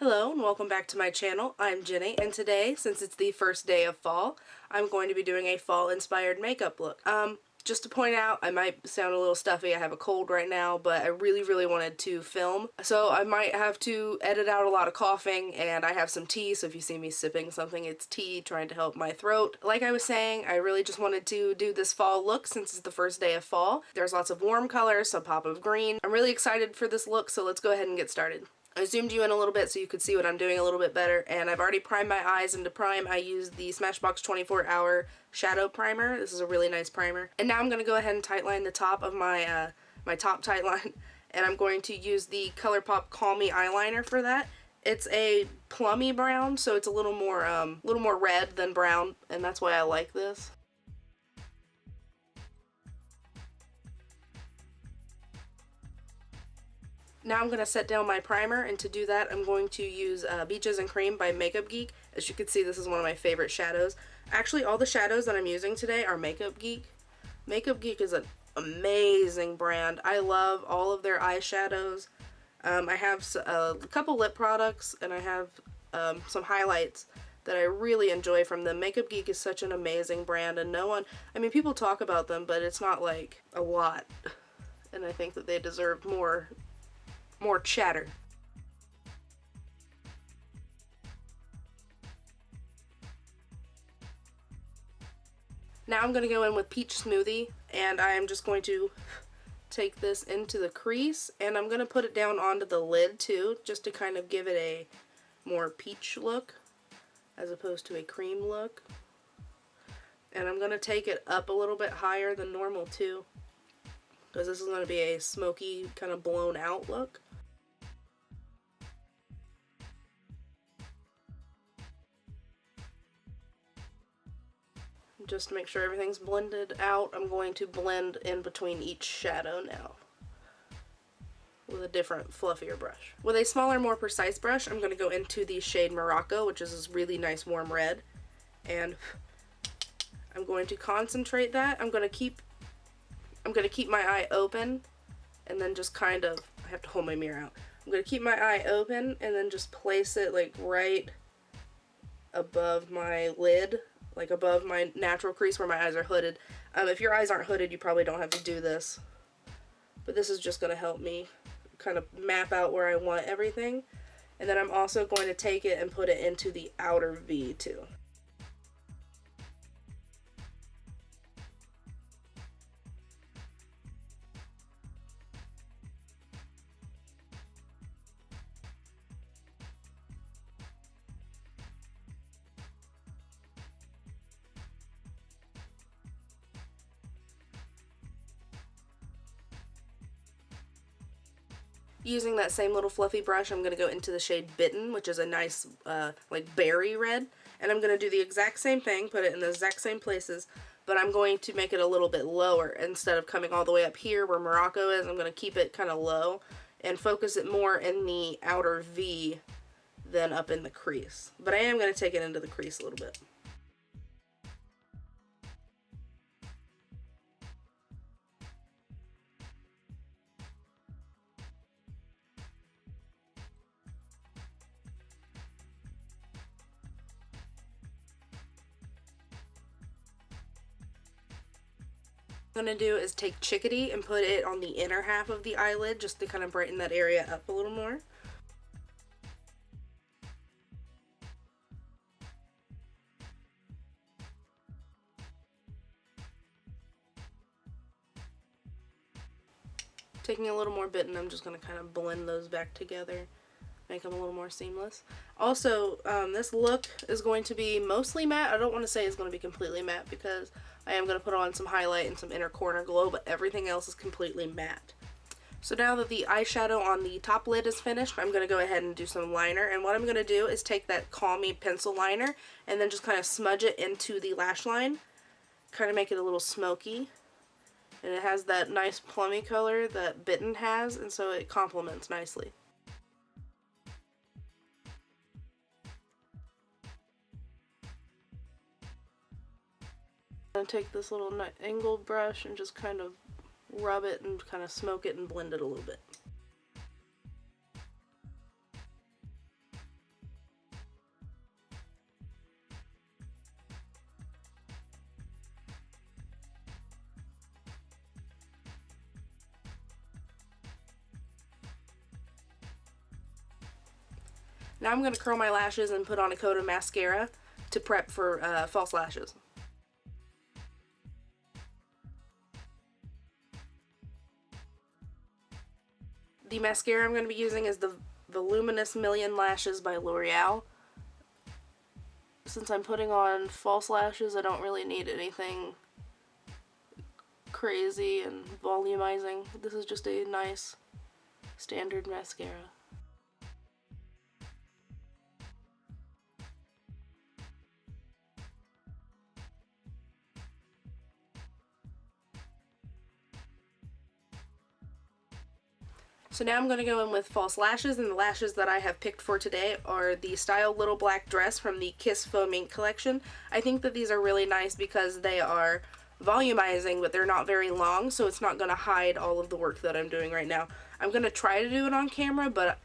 Hello and welcome back to my channel. I'm Jenny, and today, since it's the first day of fall, I'm going to be doing a fall inspired makeup look. Just to point out, I might sound a little stuffy. I have a cold right now, but I really wanted to film, so I might have to edit out a lot of coughing, and I have some tea, so if you see me sipping something, it's tea trying to help my throat. Like I was saying, I really just wanted to do this fall look since it's the first day of fall. There's lots of warm colors, some pop of green. I'm really excited for this look, so let's go ahead and get started. I zoomed you in a little bit so you could see what I'm doing a little bit better, and I've already primed my eyes, and to prime I used the Smashbox 24-hour shadow primer. This is a really nice primer. And now I'm going to go ahead and tightline the top of my my top tightline, and I'm going to use the ColourPop Call Me eyeliner for that. It's a plummy brown, so it's a little more red than brown, and that's why I like this. Now I'm going to set down my primer, and to do that I'm going to use Beaches and Cream by Makeup Geek. As you can see, this is one of my favorite shadows. Actually, all the shadows that I'm using today are Makeup Geek. Makeup Geek is an amazing brand. I love all of their eyeshadows. I have a couple lip products, and I have some highlights that I really enjoy from them. Makeup Geek is such an amazing brand, and I mean, people talk about them, but it's not like a lot, and I think that they deserve more chatter. Now I'm going to go in with Peach Smoothie, and I am just going to take this into the crease, and I'm going to put it down onto the lid too, just to kind of give it a more peach look as opposed to a cream look. And I'm going to take it up a little bit higher than normal too, because this is going to be a smoky, kind of blown out look. Just to make sure everything's blended out, I'm going to blend in between each shadow now with a different, fluffier brush. With a smaller, more precise brush, I'm going to go into the shade Morocco, which is this really nice warm red, and I'm going to concentrate that. I'm going to keep my eye open, and then just kind of, I have to hold my mirror out. I'm going to keep my eye open and then just place it like right above my lid, like above my natural crease where my eyes are hooded. If your eyes aren't hooded, you probably don't have to do this, but this is just going to help me kind of map out where I want everything. And then I'm also going to take it and put it into the outer V too. Using that same little fluffy brush, I'm going to go into the shade Bitten, which is a nice like berry red, and I'm going to do the exact same thing, put it in the exact same places, but I'm going to make it a little bit lower. Instead of coming all the way up here where Morocco is, I'm going to keep it kind of low and focus it more in the outer V than up in the crease. But I am going to take it into the crease a little bit. What I'm going to do is take Chickadee and put it on the inner half of the eyelid just to kind of brighten that area up a little more. Taking a little more Bitten, I'm just going to kind of blend those back together, make them a little more seamless. Also, this look is going to be mostly matte. I don't want to say it's going to be completely matte because I am going to put on some highlight and some inner corner glow, but everything else is completely matte. So now that the eyeshadow on the top lid is finished, I'm going to go ahead and do some liner. And what I'm going to do is take that Call Me pencil liner and then just kind of smudge it into the lash line, kind of make it a little smoky. And it has that nice plummy color that Bitten has, and so it complements nicely. I'm going to take this little angled brush and just kind of rub it and kind of smoke it and blend it a little bit. Now I'm going to curl my lashes and put on a coat of mascara to prep for false lashes. The mascara I'm going to be using is the Voluminous Million Lashes by Loreal. Since I'm putting on false lashes, I don't really need anything crazy and volumizing. This is just a nice standard mascara. So now I'm going to go in with false lashes, and the lashes that I have picked for today are the Style Little Black Dress from the Kiss Faux Mink collection. I think that these are really nice because they are volumizing, but they're not very long, so it's not going to hide all of the work that I'm doing right now. I'm going to try to do it on camera, but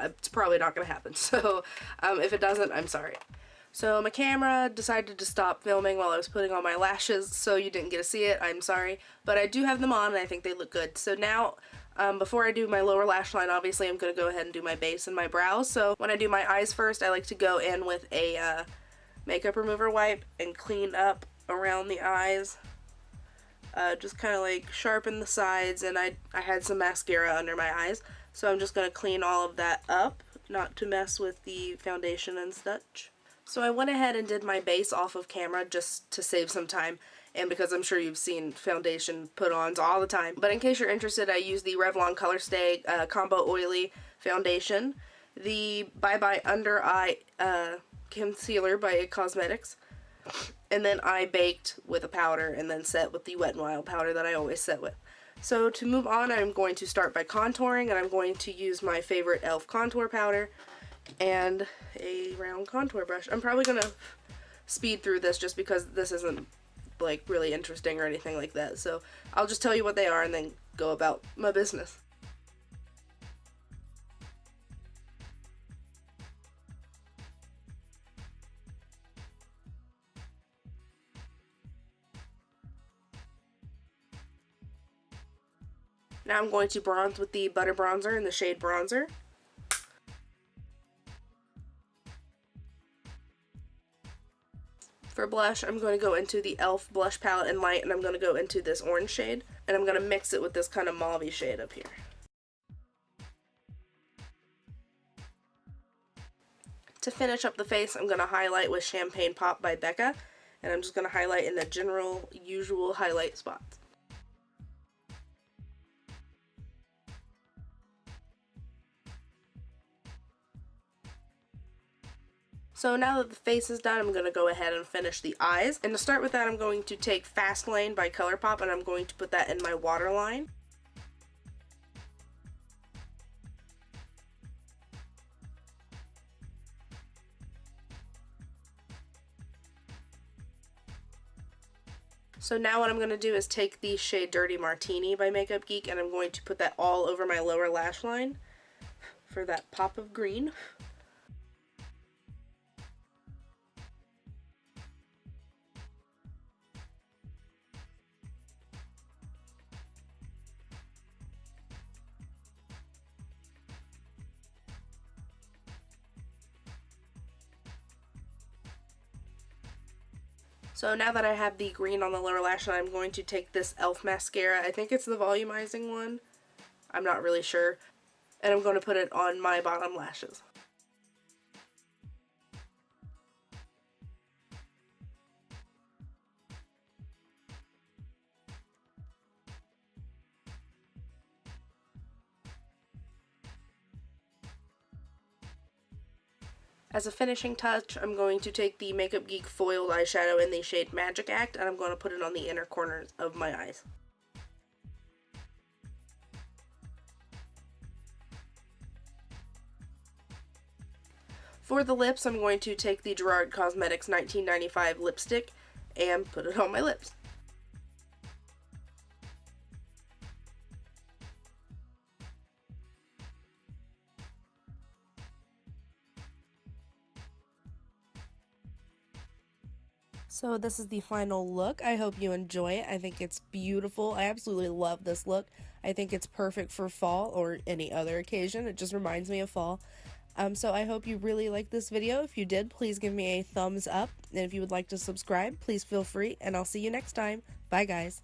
it's probably not going to happen, so if it doesn't, I'm sorry. So my camera decided to stop filming while I was putting on my lashes, so you didn't get to see it, I'm sorry, but I do have them on and I think they look good. So now, before I do my lower lash line, obviously I'm going to go ahead and do my base and my brows. So when I do my eyes first, I like to go in with a makeup remover wipe and clean up around the eyes. Just kind of like sharpen the sides, and I had some mascara under my eyes, so I'm just going to clean all of that up, not to mess with the foundation and such. So I went ahead and did my base off of camera just to save some time, and because I'm sure you've seen foundation put-ons all the time. But in case you're interested, I use the Revlon ColorStay Combo Oily Foundation, the Bye Bye Under Eye Concealer by It Cosmetics, and then I baked with a powder and then set with the Wet n Wild powder that I always set with. So to move on, I'm going to start by contouring, and I'm going to use my favorite e.l.f. contour powder and a round contour brush. I'm probably going to speed through this just because this isn't like really interesting or anything like that. So I'll just tell you what they are and then go about my business. Now I'm going to bronze with the Butter Bronzer in the shade Bronzer. For blush, I'm going to go into the e.l.f. Blush Palette in Light, and I'm going to go into this orange shade, and I'm going to mix it with this kind of mauve-y shade up here. To finish up the face, I'm going to highlight with Champagne Pop by Becca, and I'm just going to highlight in the general, usual highlight spots. So now that the face is done, I'm going to go ahead and finish the eyes. And to start with that, I'm going to take Fast Lane by ColourPop, and I'm going to put that in my waterline. So now what I'm going to do is take the shade Dirty Martini by Makeup Geek, and I'm going to put that all over my lower lash line for that pop of green. So now that I have the green on the lower lash line, I'm going to take this e.l.f. mascara. I think it's the volumizing one. I'm not really sure. And I'm going to put it on my bottom lashes. As a finishing touch, I'm going to take the Makeup Geek foiled eyeshadow in the shade Magic Act, and I'm going to put it on the inner corners of my eyes. For the lips, I'm going to take the Gerard Cosmetics 1995 lipstick and put it on my lips. So this is the final look. I hope you enjoy it. I think it's beautiful. I absolutely love this look. I think it's perfect for fall or any other occasion. It just reminds me of fall. So I hope you really liked this video. If you did, please give me a thumbs up. And if you would like to subscribe, please feel free. And I'll see you next time. Bye, guys.